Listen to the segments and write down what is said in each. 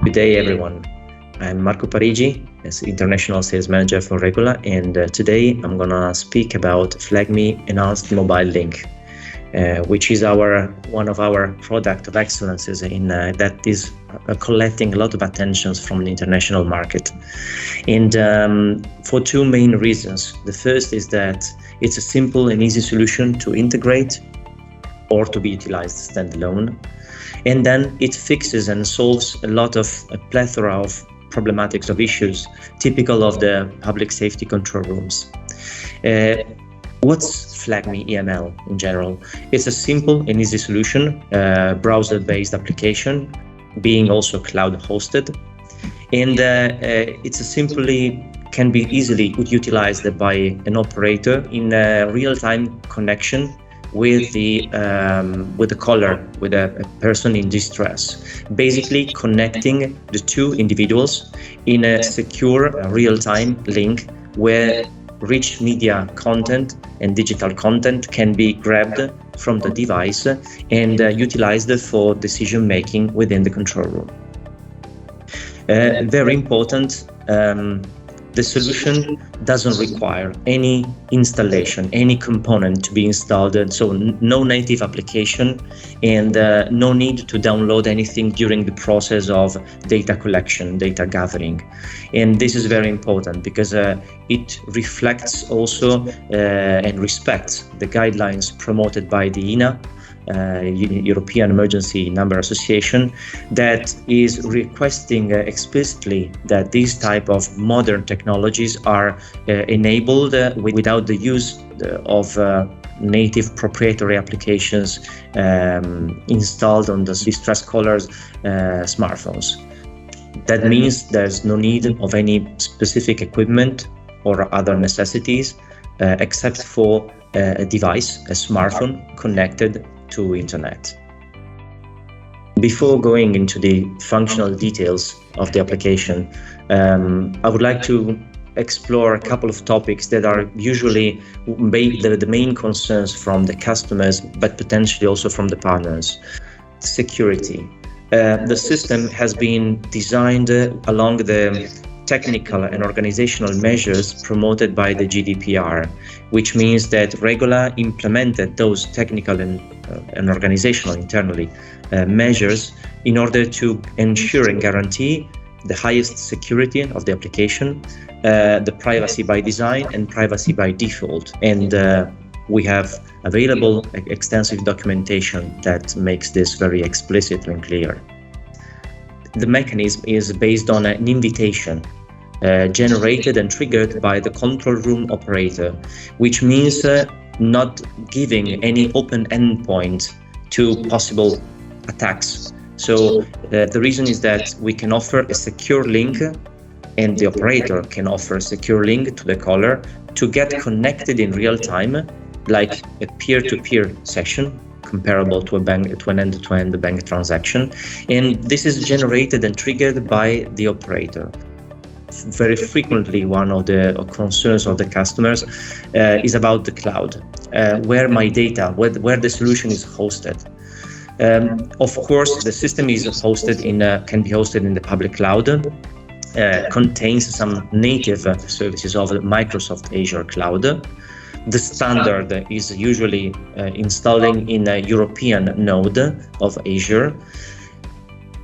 Good day, everyone. I'm Marco Parigi, as International Sales Manager for Regola, and today I'm going to speak about FlagMii Enhanced Mobile Link, which is one of our product of excellences that is collecting a lot of attention from the international market. And for two main reasons. The first is that it's a simple and easy solution to integrate or to be utilized standalone. And then it fixes and solves a plethora of problematics of issues typical of the public safety control rooms. What's FlagMii EML in general? It's a simple and easy solution, browser-based application, being also cloud hosted. And can be easily utilized by an operator in a real-time connection with the caller, with a person in distress, basically connecting the two individuals in a secure real-time link where rich media content and digital content can be grabbed from the device and utilized for decision making within the control room. Very important. The solution doesn't require any installation, any component to be installed, so no native application and no need to download anything during the process of data collection, data gathering. And this is very important because it reflects also and respects the guidelines promoted by the INA, European Emergency Number Association, that is requesting explicitly that these type of modern technologies are enabled without the use of native proprietary applications installed on the distress callers' smartphones. That means there's no need of any specific equipment or other necessities except for a device, a smartphone connected to internet. Before going into the functional details of the application, I would like to explore a couple of topics that are usually the main concerns from the customers, but potentially also from the partners. Security. The system has been designed along the technical and organizational measures promoted by the GDPR, which means that Regola implemented those technical and organizational internally measures in order to ensure and guarantee the highest security of the application, the privacy by design and privacy by default. And we have available extensive documentation that makes this very explicit and clear. The mechanism is based on an invitation generated and triggered by the control room operator, which means not giving any open endpoint to possible attacks. So the reason is that we can offer a secure link, and the operator can offer a secure link to the caller to get connected in real time, like a peer-to-peer session comparable to an end-to-end bank transaction. And this is generated and triggered by the operator. Very frequently, one of the concerns of the customers is about the cloud, where my data, where the solution is hosted. Of course, the system is can be hosted in the public cloud, contains some native services of Microsoft Azure cloud. The standard is usually installing in a European node of Azure.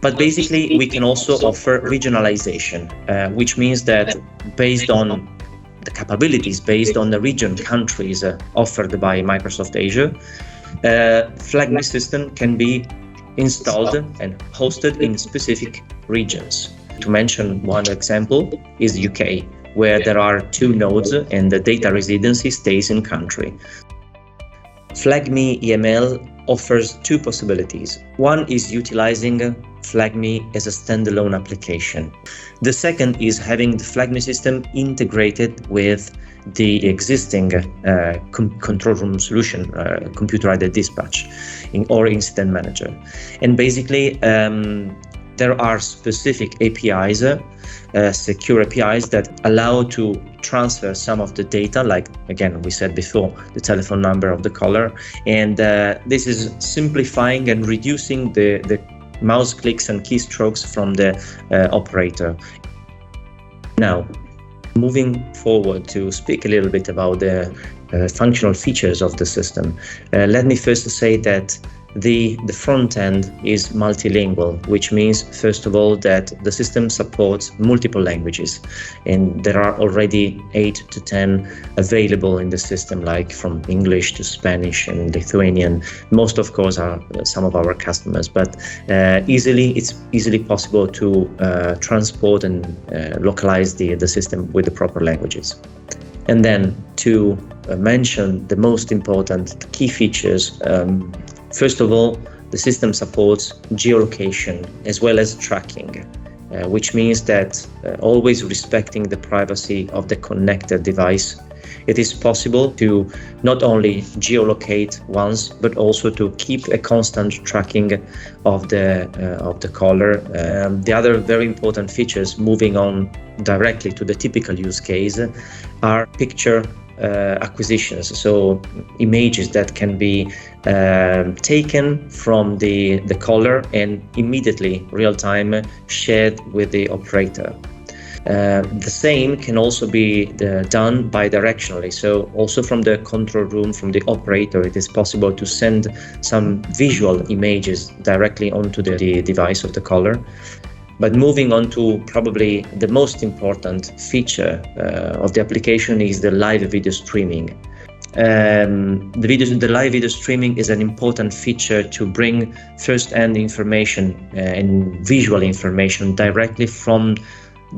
But basically, we can also offer regionalisation, which means that based on the capabilities, based on the region countries offered by Microsoft Azure, FlagMii system can be installed and hosted in specific regions. To mention one example is UK, where there are 2 nodes and the data residency stays in country. FlagMii EML offers 2 possibilities. One is utilizing FlagMii as a standalone application. The second is having the FlagMii system integrated with the existing control room solution, computer-aided dispatch or incident manager. And basically, there are specific APIs, secure APIs that allow to transfer some of the data, like, again, we said before, the telephone number of the caller. And this is simplifying and reducing the mouse clicks and keystrokes from the operator. Now, moving forward to speak a little bit about the functional features of the system, let me first say that the front end is multilingual, which means, first of all, that the system supports multiple languages, and there are already 8 to 10 available in the system, like from English to Spanish and Lithuanian. Most, of course, are some of our customers, but it's easily possible to transport and localize the system with the proper languages. And then to mention the most important key features, first of all, the system supports geolocation as well as tracking, which means that always respecting the privacy of the connected device, it is possible to not only geolocate once, but also to keep a constant tracking of the caller. The other very important features, moving on directly to the typical use case, are picture acquisitions, so images that can be taken from the caller and immediately real-time shared with the operator. The same can also be done bidirectionally, so also from the control room, from the operator, it is possible to send some visual images directly onto the device of the caller. But moving on to probably the most important feature of the application is the live video streaming. The live video streaming is an important feature to bring first-hand information and visual information directly from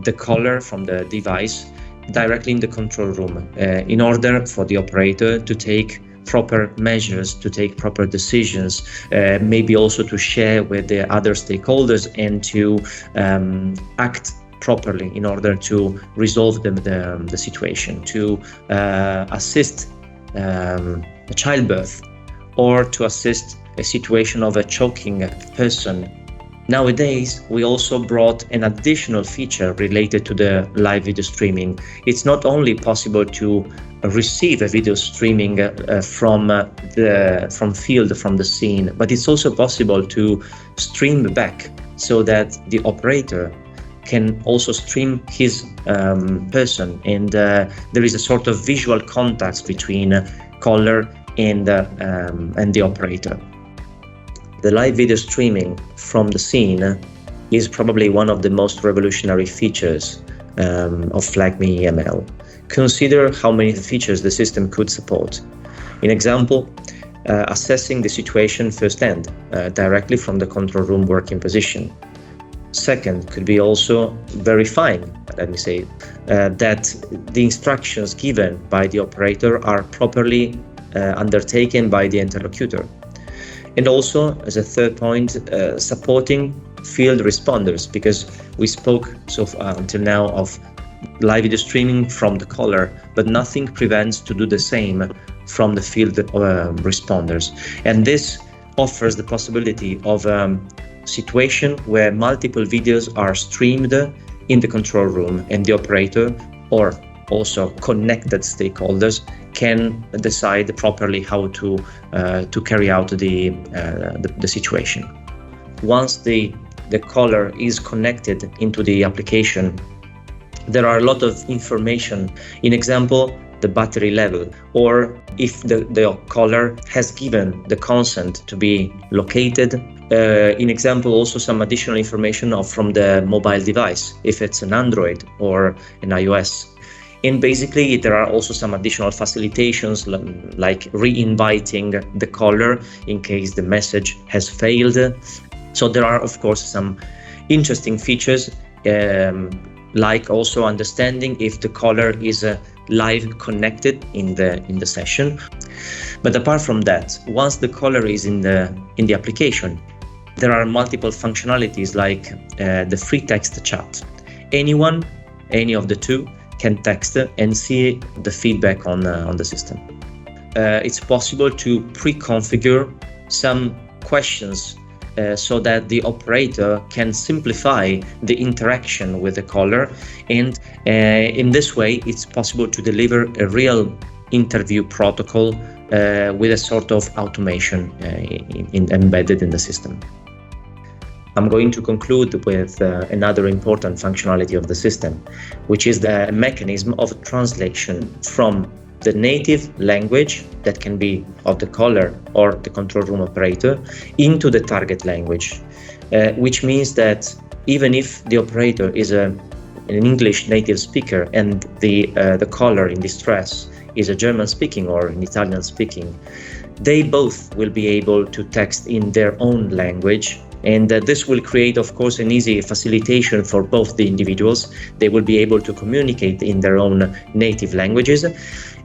the caller, from the device, directly in the control room, in order for the operator to take proper measures, to take proper decisions, maybe also to share with the other stakeholders and to act properly in order to resolve the situation, to assist a childbirth, or to assist a situation of a choking person. Nowadays, we also brought an additional feature related to the live video streaming. It's not only possible to receive a video streaming from the scene, but it's also possible to stream back, so that the operator can also stream his person, and there is a sort of visual contact between caller and the operator. The live video streaming from the scene is probably one of the most revolutionary features of FlagMii EML. Consider how many features the system could support. In example, assessing the situation firsthand, directly from the control room working position. Second, could be also verifying, let me say, that the instructions given by the operator are properly undertaken by the interlocutor. And also, as a third point, supporting field responders, because we spoke until now of live video streaming from the caller, but nothing prevents to do the same from the field responders. And this offers the possibility of a situation where multiple videos are streamed in the control room, and the operator or also connected stakeholders can decide properly how to carry out the situation. Once the caller is connected into the application, there are a lot of information. In example, the battery level, or if the caller has given the consent to be located. In example, also some additional information from the mobile device, if it's an Android or an iOS. And basically, there are also some additional facilitations, like re-inviting the caller in case the message has failed. So there are, of course, some interesting features, like also understanding if the caller is live connected in the session. But apart from that, once the caller is in the application, there are multiple functionalities, like the free text chat. Anyone, any of the two, can text and see the feedback on the system. It's possible to pre-configure some questions so that the operator can simplify the interaction with the caller, and in this way it's possible to deliver a real interview protocol with a sort of automation embedded in the system. I'm going to conclude with another important functionality of the system, which is the mechanism of translation from the native language, that can be of the caller or the control room operator, into the target language, which means that even if the operator is an English native speaker and the caller in distress is a German speaking or an Italian speaking, they both will be able to text in their own language. And this will create, of course, an easy facilitation for both the individuals. They will be able to communicate in their own native languages.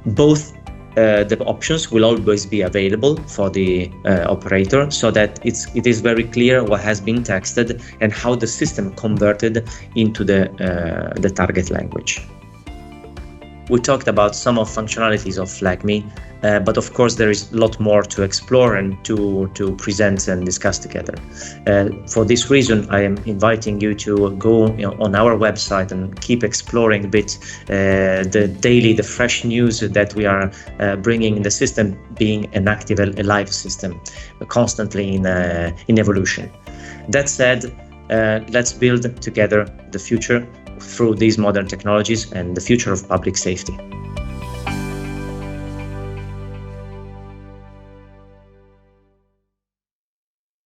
Both the options will always be available for the operator, so that it is very clear what has been texted and how the system converted into the target language. We talked about some of functionalities of FlagMii, but of course there is a lot more to explore and to present and discuss together. For this reason, I am inviting you to go on our website and keep exploring a bit the fresh news that we are bringing in the system, being an active, alive system, constantly in evolution. That said, let's build together the future through these modern technologies and the future of public safety.